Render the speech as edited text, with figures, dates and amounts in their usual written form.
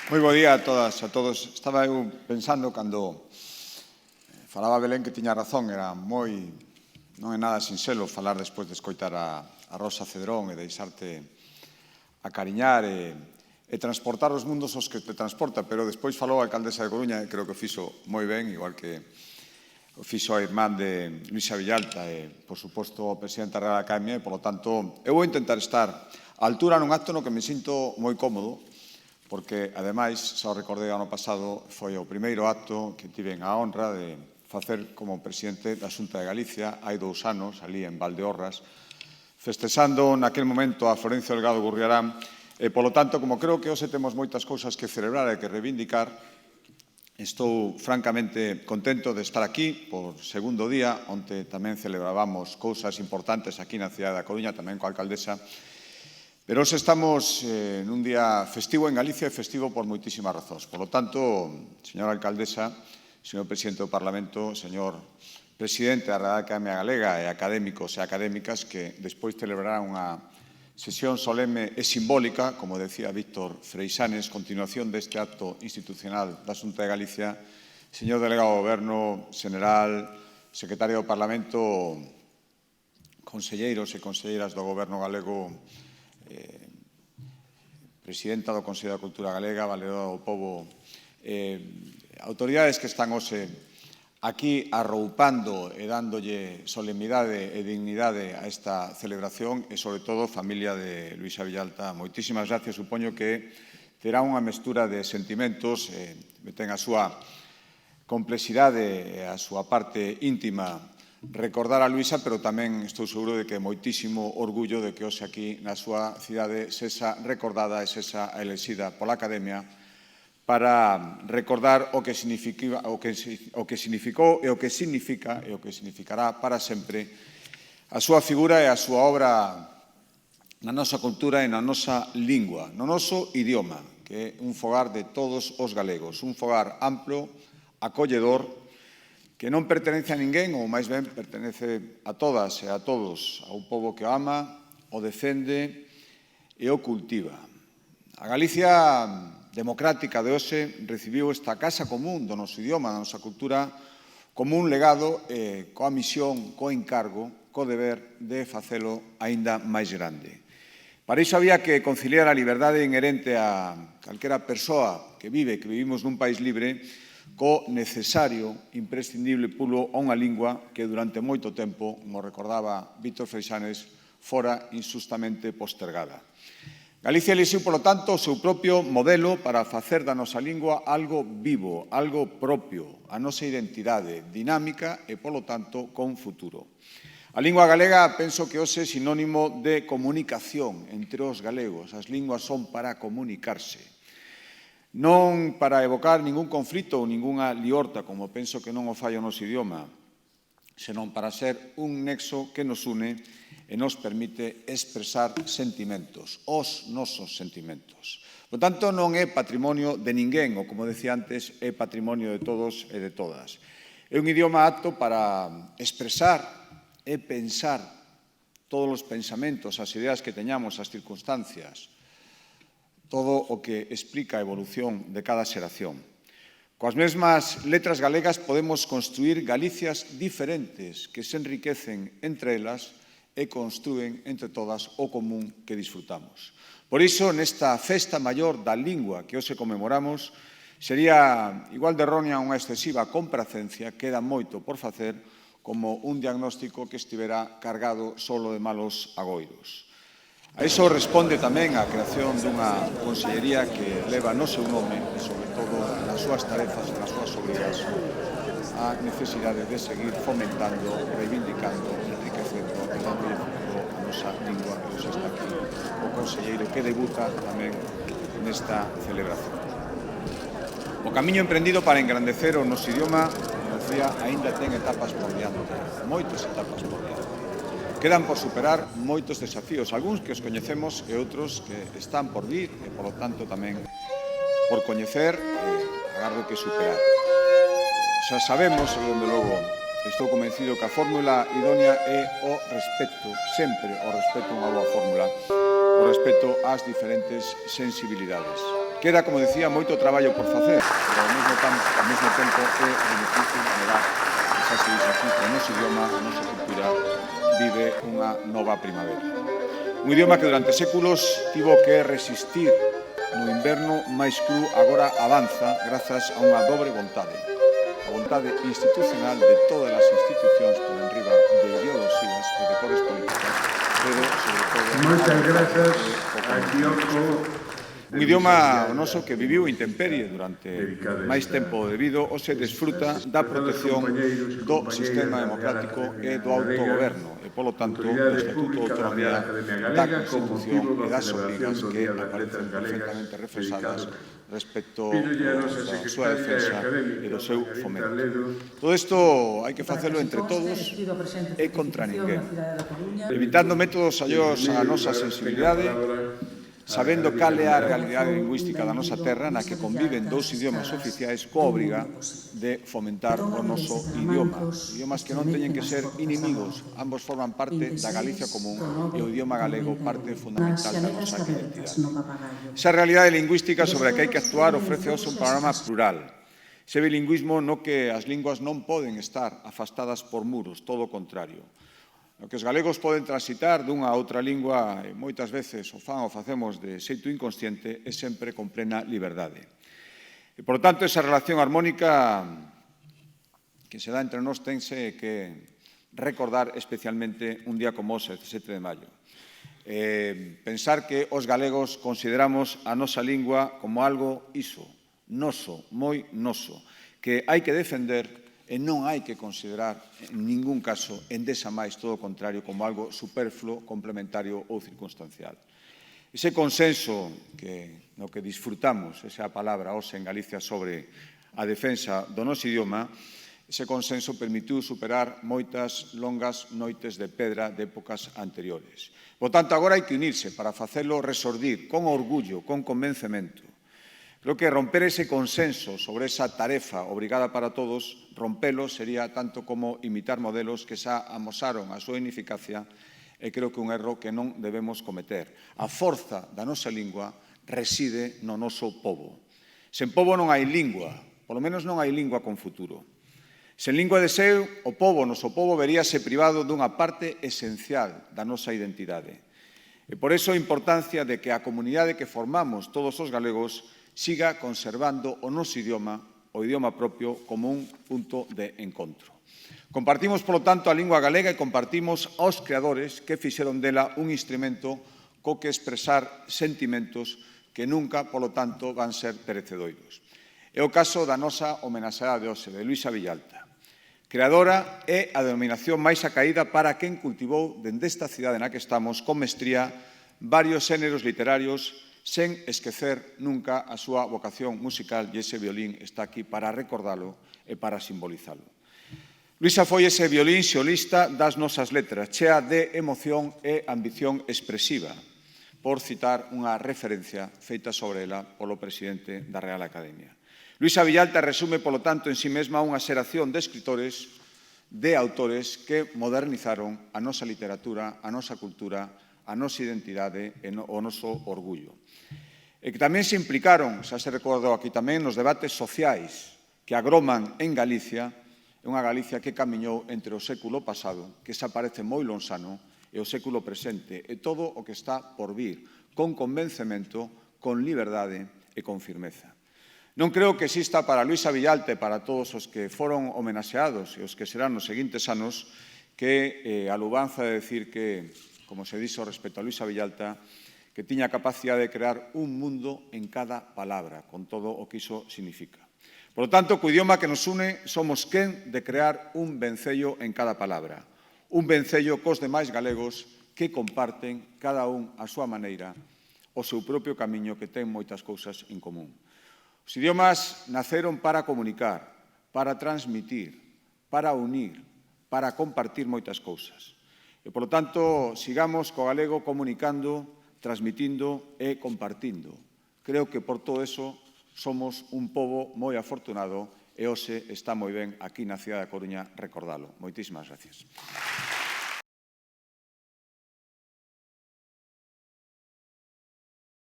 Moi bo día a todas, a todos. Estaba eu pensando cando falaba Belén que tiña razón, non é nada sinxelo falar despois de escoitar a Rosa Cedrón e deixarte acariñar e transportar os mundos aos que te transporta, pero despois falou a alcaldesa de Coruña e creo que o fixo moi ben, igual que o fixo a irmán de Luisa Villalta e, por suposto, o presidente da Real Academia e, polo tanto, eu vou intentar estar á altura nun acto no que me sinto moi cómodo, porque, ademais, xa o recordei ano pasado, foi o primeiro acto que tiven a honra de facer como presidente da Xunta de Galicia hai 2 anos, ali en Valdeorras, festexando naquel momento a Florencio Delgado Gurriarán e, polo tanto, como creo que hoxe temos moitas cousas que celebrar e que reivindicar, estou francamente contento de estar aquí por segundo día, onde tamén celebrábamos cousas importantes aquí na cidade da Coruña, tamén coa alcaldesa. Pero hoxe estamos nun día festivo en Galicia e festivo por moitísimas razóns. Por lo tanto, señora alcaldesa, señor presidente do Parlamento, señor presidente da Real Academia Galega e académicos e académicas que despois celebrarán unha sesión solemne e simbólica, como decía Víctor Freixanes, continuación deste acto institucional da Xunta de Galicia, señor delegado do Goberno, general, secretario do Parlamento, conselleiros e conselleiras do Goberno galego, presidenta do Consello da Cultura Galega, valedora do Pobo, autoridades que están hoxe aquí arroupando e dándolle solemnidade e dignidade a esta celebración e, sobre todo, familia de Luisa Villalta. Moitísimas gracias. Supoño que terá unha mestura de sentimentos, ten a súa complexidade e a súa parte íntima recordar a Luisa, pero tamén estou seguro de que moitísimo orgullo de que hoxe aquí na súa cidade sexa recordada e sexa elexida pola Academia para recordar o que significou e o que significa e o que significará para sempre a súa figura e a súa obra na nosa cultura e na nosa lingua, no noso idioma, que é un fogar de todos os galegos, un fogar amplo, acolledor, que non pertenece a ninguén, ou máis ben pertenece a todas e a todos, a un pobo que o ama, o defende e o cultiva. A Galicia democrática de hoxe recibiu esta casa común do noso idioma, da nosa cultura, como un legado e coa misión, co encargo, co deber de facelo aínda máis grande. Para iso había que conciliar a liberdade inherente a calquera persoa que vivimos nun país libre, co necesario, imprescindible pulo a unha lingua que durante moito tempo, como recordaba Víctor Freixanes, fora injustamente postergada. Galicia elixiu, polo tanto, o seu propio modelo para facer da nosa lingua algo vivo, algo propio, a nosa identidade dinámica e, polo tanto, con futuro. A lingua galega penso que hoxe é sinónimo de comunicación entre os galegos. As linguas son para comunicarse. Non para evocar ningún conflito ou ningunha liorta, como penso que non o fai o noso idioma, senón para ser un nexo que nos une e nos permite expresar sentimentos, os nosos sentimentos. Por tanto, non é patrimonio de ninguén, ou, como decía antes, é patrimonio de todos e de todas. É un idioma apto para expresar e pensar todos os pensamentos, as ideas que teñamos, as circunstancias, todo o que explica a evolución de cada xeración. Coas mesmas letras galegas podemos construir Galicias diferentes que se enriquecen entre elas e construen entre todas o común que disfrutamos. Por iso, nesta festa maior da lingua que hoxe conmemoramos, sería igual de errónea unha excesiva compracencia, queda moito por facer, como un diagnóstico que estivera cargado solo de malos agoiros. A iso responde tamén a creación dunha consellería que leva no seu nome e, sobre todo, nas súas tarefas e nas súas obrigas a necesidade de seguir fomentando, reivindicando, enriquecendo e dando futuro a nosa lingua que hoxe está aquí o conselleiro que debuta tamén nesta celebración. O camiño emprendido para engrandecer o noso idioma, como decía, aínda ten etapas por diante, moitas etapas por diante. Quedan por superar moitos desafíos, algúns que os coñecemos e outros que están por vir e, polo tanto, tamén por coñecer e agardo que superar. Xa sabemos, e, dende logo, estou convencido que a fórmula idónea é o respeto, sempre o respeto unha boa fórmula, o respeto ás diferentes sensibilidades. Queda, como decía, moito traballo por facer, pero ao mesmo tempo é difícil negar que xa se dice aquí que o noso idioma, a nosa cultura, vive unha nova primavera. Un idioma que durante séculos tivo que resistir no inverno máis cru, agora avanza grazas a unha dobre vontade. A vontade institucional de todas as institucións por enriba de ideoloxías e de cores políticas, pero, sobre todo, moitas grazas a Kiyoko. un idioma o noso que viviu intemperie durante máis tempo debido ao se desfruta da protección do sistema democrático e do autogoberno e, polo tanto, do Estatuto de Autonomía da Constitución e das obrigas que aparecen perfectamente reflexadas respecto da súa defensa e do seu fomento. Todo isto hai que facelo entre todos e contra ninguén, evitando métodos alleos á nosa sensibilidade, sabendo cal é a realidade lingüística da nosa terra na que conviven dous idiomas oficiais coa obriga de fomentar o noso idioma. Idiomas que non teñen que ser inimigos, ambos forman parte da Galicia común e o idioma galego parte fundamental da nosa identidade. Esa realidade lingüística sobre a que hai que actuar ofrece hoxe un panorama plural. Ese bilingüismo no que as linguas non poden estar afastadas por muros, todo o contrario. No que os galegos poden transitar dunha a outra lingua e moitas veces o facemos de xeito inconsciente e sempre con plena liberdade. E, por tanto, esa relación armónica que se dá entre nós tense que recordar especialmente un día como hoxe, 17 de maio. Pensar que os galegos consideramos a nosa lingua como algo iso, noso, moi noso, que hai que defender e non hai que considerar en ningún caso, endesa máis, todo o contrario, como algo superfluo, complementario ou circunstancial. Ese consenso no que disfrutamos, esa palabra hoxe en Galicia sobre a defensa do noso idioma, ese consenso permitiu superar moitas longas noites de pedra de épocas anteriores. Por tanto, agora hai que unirse para facelo resordir con orgullo, con convencemento. Creo que romper ese consenso sobre esa tarefa obrigada para todos, rompelo sería tanto como imitar modelos que xa amosaron a súa ineficacia e creo que un erro que non debemos cometer. A forza da nosa lingua reside no noso pobo. Sen pobo non hai lingua, polo menos non hai lingua con futuro. Sen lingua de seu, o noso pobo veríase privado dunha parte esencial da nosa identidade. E por iso a importancia de que a comunidade que formamos todos os galegos siga conservando o noso idioma, o idioma propio, como un punto de encontro. Compartimos, polo tanto, a lingua galega e compartimos aos creadores que fixeron dela un instrumento co que expresar sentimentos que nunca, polo tanto, van ser perecedoiros. É o caso da nosa homenaxeada de hoxe, de Luisa Villalta. Creadora é a denominación máis acaída para quen cultivou dende esta cidade na que estamos con mestría varios xéneros literarios sen esquecer nunca a súa vocación musical e ese violín está aquí para recordalo e para simbolizalo. Luisa foi ese violín xolista das nosas letras, chea de emoción e ambición expresiva, por citar unha referencia feita sobre ela polo presidente da Real Academia. Luisa Villalta resume, polo tanto, en si mesma unha xeración de escritores, de autores que modernizaron a nosa literatura, a nosa cultura, a nosa identidade e o noso orgullo. E que tamén se implicaron, xa se recordou aquí tamén, nos debates sociais que agroman en Galicia, unha Galicia que camiñou entre o século pasado, que xa parece moi lonsano, e o século presente, e todo o que está por vir, con convencemento, con liberdade e con firmeza. Non creo que exista para Luisa Villalta e para todos os que foron homenaxeados e os que serán nos seguintes anos que a lubanza de decir que, como se dixo respecto a Luisa Villalta, que tiña a capacidade de crear un mundo en cada palabra, con todo o que iso significa. Por lo tanto, co idioma que nos une, somos quen de crear un vencello en cada palabra, un vencello cos demais galegos que comparten, cada un a súa maneira, o seu propio camiño que ten moitas cousas en común. Os idiomas naceron para comunicar, para transmitir, para unir, para compartir moitas cousas. E, por lo tanto, sigamos co galego comunicando, transmitindo e compartindo. Creo que por todo eso somos un pobo moi afortunado e hoxe está moi ben aquí na cidade da Coruña recordalo. Moitísimas gracias.